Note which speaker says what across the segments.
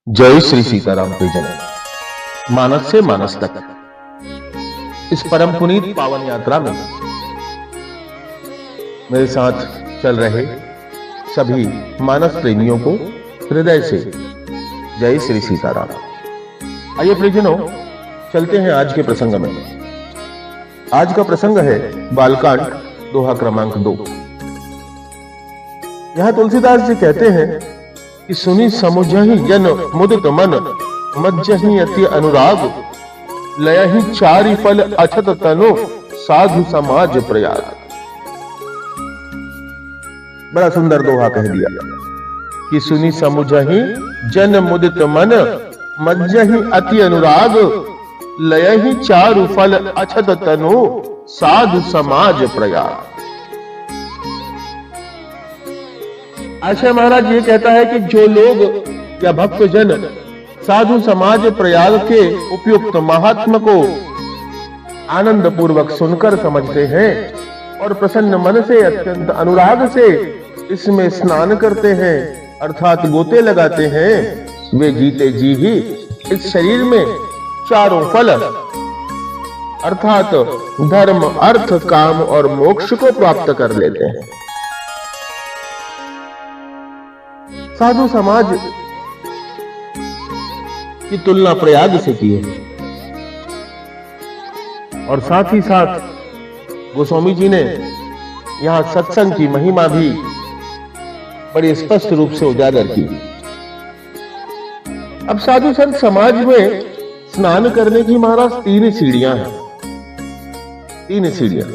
Speaker 1: जय श्री सीताराम प्रियजन। मानस से मानस तक इस परम पुनीत पावन यात्रा में मेरे साथ चल रहे सभी मानस प्रेमियों को हृदय से जय श्री सीताराम। आइए प्रियजनों, चलते हैं आज के प्रसंग में। आज का प्रसंग है बालकांड दोहा क्रमांक 2। यहां तुलसीदास जी कहते हैं कि सुनी समुझहि जन मुदित मन, मज्जहि अति अनुराग, लयहि चारि फल अछत तनु, साधु समाज प्रयाग। बड़ा सुंदर दोहा कह दिया कि सुनी समुझहि जन मुदित मन, मज्जहि अति अनुराग, लयहि चारु फल अछत तनु, साधु समाज प्रयाग। आशा महाराज ये कहता है कि जो लोग या भक्त जन साधु समाज प्रयाग के उपयुक्त महात्म को आनंद पूर्वक सुनकर समझते हैं और प्रसन्न मन से अत्यंत अनुराग से इसमें स्नान करते हैं अर्थात गोते लगाते हैं, वे जीते जी ही इस शरीर में चारों फल अर्थात धर्म, अर्थ, काम और मोक्ष को प्राप्त कर लेते हैं। साधु समाज की तुलना प्रयाग से की है और साथ ही साथ गोस्वामी जी ने यहां सत्संग की महिमा भी बड़ी स्पष्ट रूप से उजागर की। अब साधु संत समाज में स्नान करने की महाराज 3 सीढ़ियां हैं। 3 सीढ़ियां,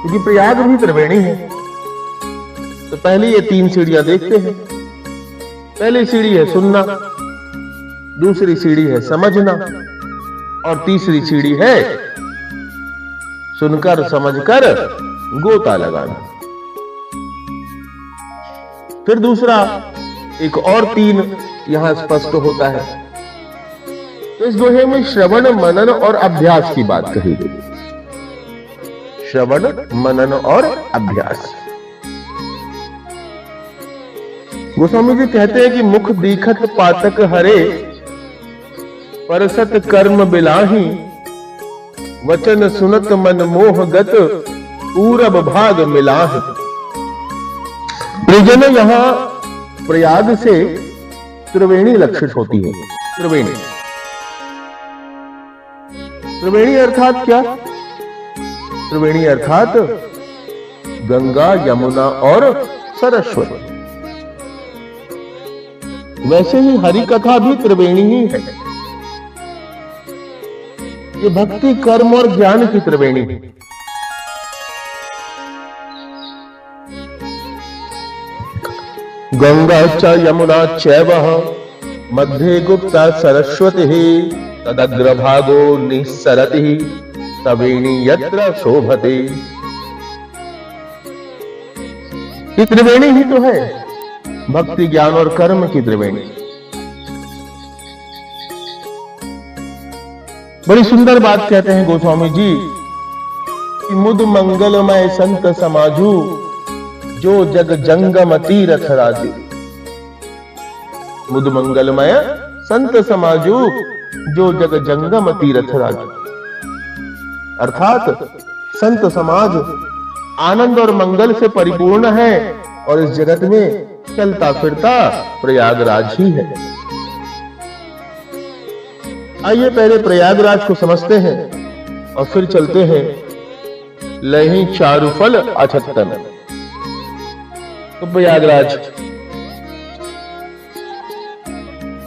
Speaker 1: क्योंकि प्रयाग भी त्रिवेणी है तो पहले ये 3 सीढ़ियां देखते हैं। पहली सीढ़ी है सुनना, दूसरी सीढ़ी है समझना और तीसरी सीढ़ी है सुनकर समझकर गोता लगाना। फिर दूसरा एक और 3 यहां स्पष्ट होता है। तो इस दोहे में श्रवण, मनन और अभ्यास की बात कही गई। श्रवण, मनन और अभ्यास। गोस्वामी जी कहते हैं कि मुख दीखत पातक हरे, परसत कर्म बिलाही, वचन सुनत मन मोह गत, पूरब भाग मिलाहि। प्रियजन, यहां प्रयाग से त्रिवेणी लक्षित होती है। त्रिवेणी, त्रिवेणी अर्थात क्या? त्रिवेणी अर्थात गंगा, यमुना और सरस्वती। वैसे ही हरि कथा भी त्रिवेणी ही है। ये भक्ति, कर्म और ज्ञान की त्रिवेणी है। गंगा च यमुना चैव मध्ये गुप्ता सरस्वती, तदग्रभागो निस्सरति, त्रिवेणी यत्र शोभते। ये त्रिवेणी ही तो है, भक्ति, ज्ञान और कर्म की त्रिवेणी। बड़ी सुंदर बात कहते हैं गोस्वामी जी कि मुद मंगलमय संत समाजू, जो जग जंगम तीरथ राजू। मुद मंगलमय संत समाजू, जो जग जंगम तीरथ राजू। अर्थात संत समाज आनंद और मंगल से परिपूर्ण है और इस जगत में चलता फिरता प्रयागराज ही है। आइए पहले प्रयागराज को समझते हैं और फिर चलते हैं लही चारु फल अछत तनु। तो प्रयागराज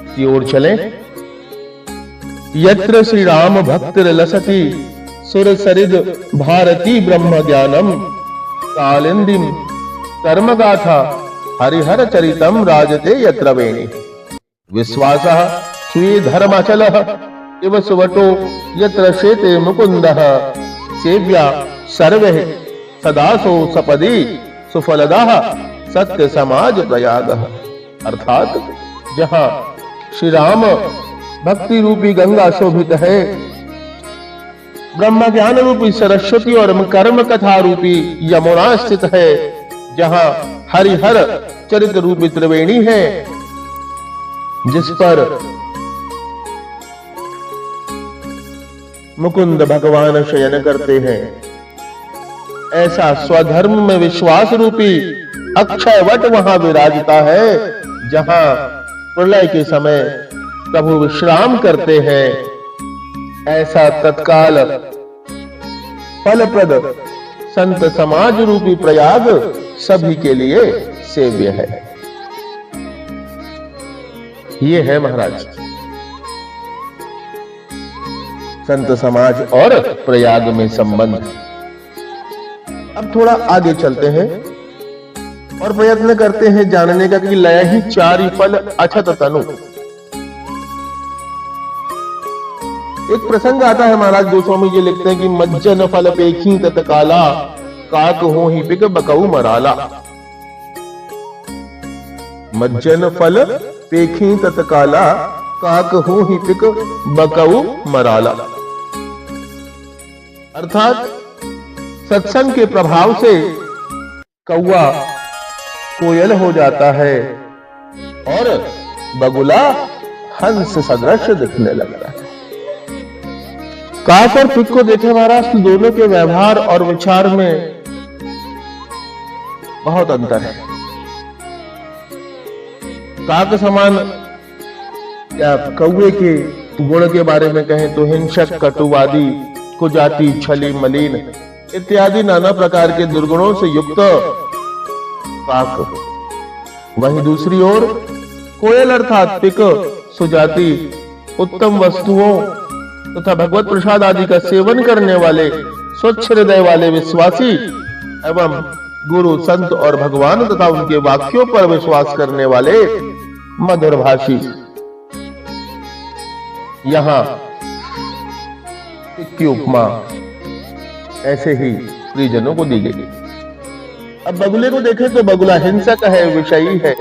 Speaker 1: की ओर चलें। यत्र श्री राम भक्तिर लसति, सुर सरिद भारती ब्रह्म ज्ञानम, कालिंदिम कर्म गाथा, हरिहर चरितम राजते यत्र वेणी। विश्वासः स्वी धर्माचलः, इव सुवटो यत्र शेते मुकुंदः, सेव्या सर्वे सदासो सपदी, सुफलदाः सत्य समाज प्रयागः। अर्थात जहां श्री राम भक्ति रूपी गंगा शोभित है, ब्रह्म ज्ञान रूपी सरस्वती और कर्म कथा रूपी यमुना स्थित है, जहां हरिहर चरित रूपी त्रिवेणी है, जिस पर मुकुंद भगवान शयन करते हैं। ऐसा स्वधर्म में विश्वास रूपी अक्षय वट वहां विराजता है, जहां प्रलय के समय प्रभु विश्राम करते हैं। ऐसा तत्काल फलप्रद संत समाज रूपी प्रयाग सभी के लिए सेव्य है। ये है महाराज संत समाज और प्रयाग में संबंध। अब थोड़ा आगे चलते हैं और प्रयत्न करते हैं जानने का कि लय ही चारि फल अछत तनु। एक प्रसंग आता है, महाराज गोस्वामी जी लिखते हैं कि मज्जन फल पेखी तत्काला, काक हो ही पिक बकऊ मराला। मज्जन फल पेखी तत्काला, काक हो ही पिक बकऊ मराला। अर्थात सत्संग के प्रभाव से कौवा कोयल हो जाता है और बगुला हंस सदृश दिखने लगता है। काक और पिक को देखे महाराज, दोनों के व्यवहार और विचार में बहुत अंतर है। काक समान या कौवे के गुण के बारे में कहें तो हिंसक, कटुवादी, कुजाती, छली, मलिन इत्यादि नाना प्रकार के दुर्गुणों से युक्त काक। वहीं दूसरी ओर कोयल अर्थात पिक सुजाति, उत्तम वस्तुओं तथा भगवत प्रसाद आदि का सेवन करने वाले, स्वच्छ हृदय वाले विश्वासी एवं गुरु, संत और भगवान तथा उनके वाक्यों पर विश्वास करने वाले मधुरभाषी। यहां की उपमा ऐसे ही प्रियजनों को दी गई। अब बगुले को देखें तो बगुला हिंसक है, विषयी है।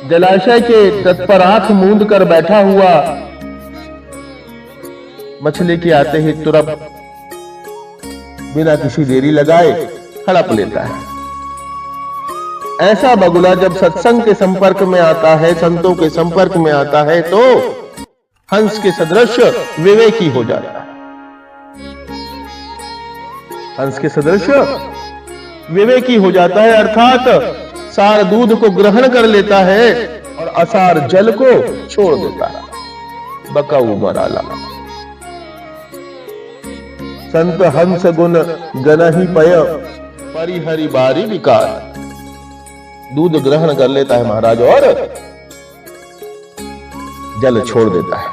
Speaker 1: जलाशय के तट पर आंख मूंद कर बैठा हुआ मछली के आते ही तुरंत बिना किसी देरी लगाए हड़प लेता है। ऐसा बगुला जब सत्संग के संपर्क में आता है, संतों के संपर्क में आता है, तो हंस के सदृश विवेकी हो जाता है। हंस के सदृश विवेकी हो जाता है, अर्थात सार दूध को ग्रहण कर लेता है और असार जल को छोड़ देता है। बकऊ मराला। संत हंस गुण गनहि पय, परिहरि बारी विकार। दूध ग्रहण कर लेता है महाराज और जल छोड़ देता है।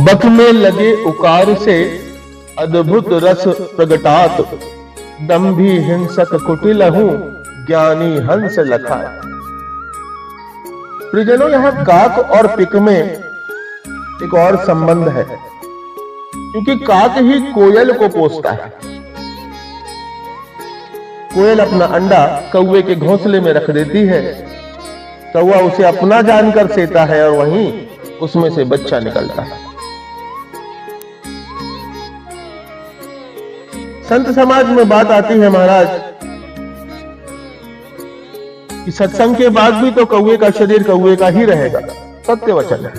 Speaker 1: बक में लगे उकार से अद्भुत रस प्रगटात, दंभी हिंसक कुटिल हूं, ज्ञानी हंस लखा। प्रियजनों, यहां काक और पिक में एक और संबंध है, क्योंकि काक ही कोयल को पोसता है। कोयल अपना अंडा कौवे के घोंसले में रख देती है, कौवा उसे अपना जानकर सेता है और वहीं उसमें से बच्चा निकलता है। संत समाज में बात आती है महाराज कि सत्संग के बाद भी तो कौवे का शरीर कौवे का ही रहेगा। सत्य वचन है,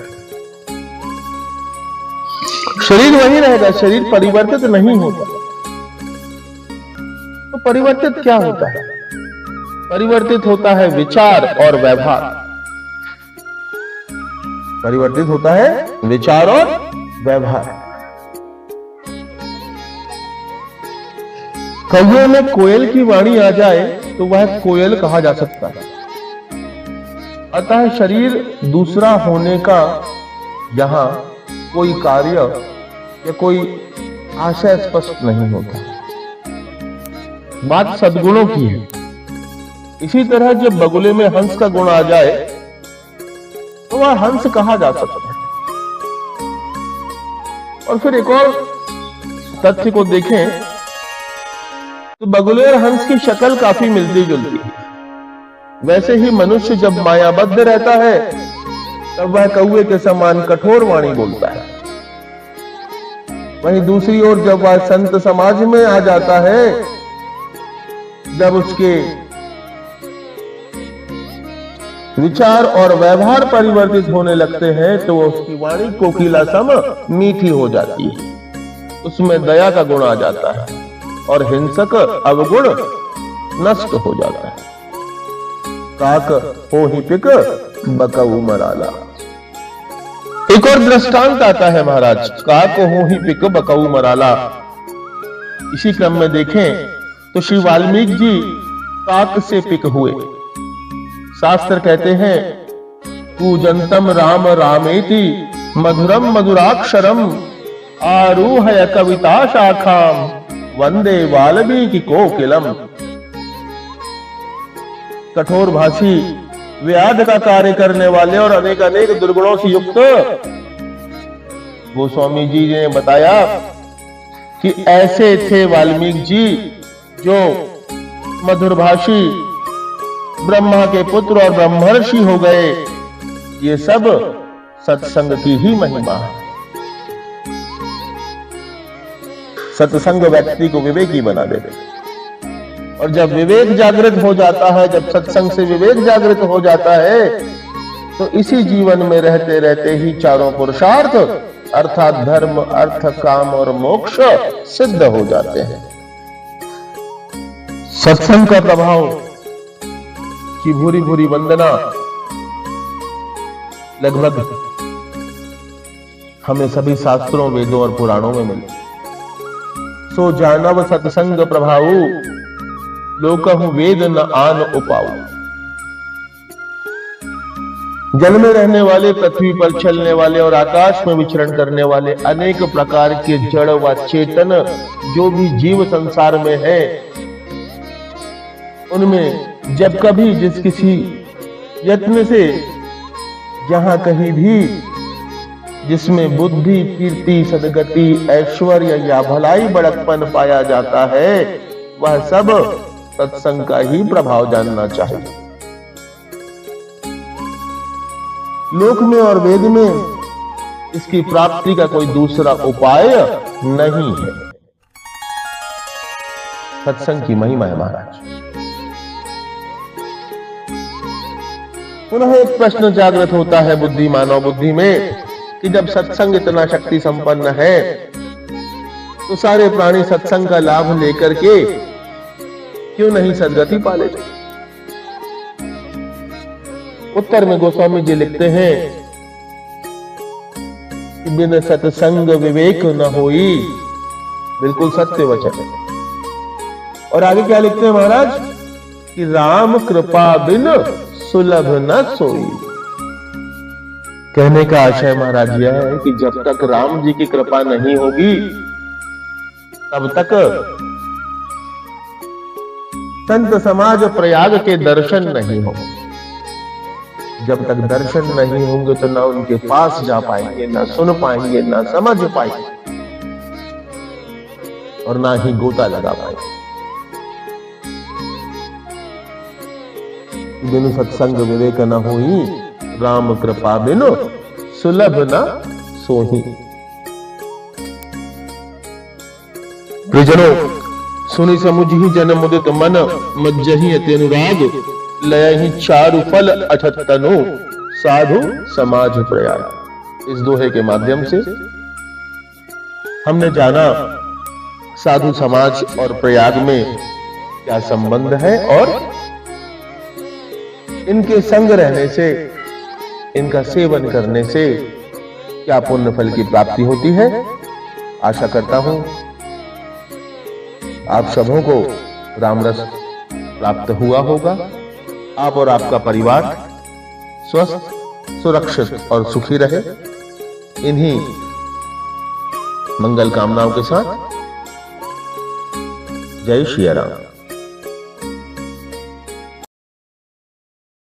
Speaker 1: शरीर वही रहेगा, शरीर परिवर्तित नहीं होता। तो परिवर्तित क्या होता है? परिवर्तित होता है विचार और व्यवहार। परिवर्तित होता है विचार और व्यवहार। कौवे में कोयल की वाणी आ जाए तो वह कोयल कहा जा सकता है। अतः शरीर दूसरा होने का यहां कोई कार्य या कोई आशय स्पष्ट नहीं होता। बात सद्गुणों की है। इसी तरह जब बगुले में हंस का गुण आ जाए तो वह हंस कहा जा सकता है। और फिर एक और तथ्य को देखें तो बगुले और हंस की शक्ल काफी मिलती जुलती है। वैसे ही मनुष्य जब मायाबद्ध रहता है तब वह कौवे के समान कठोर वाणी बोलता है। वहीं दूसरी ओर जब वह संत समाज में आ जाता है जब उसके विचार और व्यवहार परिवर्तित होने लगते हैं तो उसकी वाणी कोकिला सम मीठी हो जाती है, उसमें दया का गुण आ जाता है और हिंसक अवगुण नष्ट हो जाता है। काक हो ही पिक बकऊ मराला। एक और दृष्टांत आता है महाराज, काक हो ही पिक बकऊ मराला। इसी क्रम में देखें तो श्री वाल्मीकि जी काक से पिक हुए। शास्त्र कहते हैं पूजंतम राम रामेति मधुरम मधुराक्षरम आरूहय कविता शाखाम वंदे वाल्मीकि कोकिलम। कठोर भाषी, व्याध का कार्य करने वाले और अनेक अनेक दुर्गुणों से युक्त गोस्वामी जी ने बताया कि ऐसे थे वाल्मीकि जी जो मधुरभाषी, ब्रह्मा के पुत्र और ब्रह्मर्षि हो गए। ये सब सत्संग की ही महिमा है। सत्संग व्यक्ति को विवेकी बना देते, और जब विवेक जागृत हो जाता है, जब सत्संग से विवेक जागृत हो जाता है, तो इसी जीवन में रहते रहते ही चारों पुरुषार्थ अर्थात धर्म, अर्थ, काम और मोक्ष सिद्ध हो जाते हैं। सत्संग का प्रभाव की भूरी भूरी वंदना लगभग हमें सभी शास्त्रों, वेदों और पुराणों में मिले। सो जानव सत्संग प्रभाव लोकहु वेद न आन उपाऊ। जल में रहने वाले, पृथ्वी पर चलने वाले और आकाश में विचरण करने वाले अनेक प्रकार के जड़ व चेतन जो भी जीव संसार में है, उनमें जब कभी जिस किसी यत्न से जहां कहीं भी जिसमें बुद्धि, कीर्ति, सदगति, ऐश्वर्य या भलाई बड़कपन पाया जाता है, वह सब सत्संग का ही प्रभाव जानना चाहिए। लोक में और वेद में इसकी प्राप्ति का कोई दूसरा उपाय नहीं है। सत्संग की महिमा है महाराज। पुनः एक प्रश्न जागृत होता है बुद्धि, मानव बुद्धि में, कि जब सत्संग इतना शक्ति संपन्न है तो सारे प्राणी सत्संग का लाभ लेकर के क्यों नहीं सद्गति पा लेते? उत्तर में गोस्वामी जी लिखते हैं कि बिन सत्संग विवेक न होई। बिल्कुल सत्य वचन है। और आगे क्या लिखते हैं महाराज कि राम कृपा बिन सुलभ न सोई। कहने का आशय महाराज यह है कि जब तक राम जी की कृपा नहीं होगी तब तक संत समाज प्रयाग के दर्शन नहीं होंगे। जब तक दर्शन नहीं होंगे तो ना उनके पास जा पाएंगे, ना सुन पाएंगे, ना समझ पाएंगे और ना ही गोता लगा पाएंगे। बिनु सत्संग विवेक न होई, राम कृपा बिनु सुलभ न सोही। प्रियजनों, सुनि समुझी जन मुदित मन, मज्जहि अति अनुराग, लयहि चारु फल अछत तनु, साधु समाज प्रयाग। इस दोहे के माध्यम से हमने जाना साधु समाज और प्रयाग में क्या संबंध है और इनके संग रहने से, इनका सेवन करने से क्या पुण्य फल की प्राप्ति होती है। आशा करता हूं आप सबों को रामरस प्राप्त हुआ होगा। आप और आपका परिवार स्वस्थ, सुरक्षित और सुखी रहे। इन्हीं मंगल कामनाओं के साथ जय श्री राम।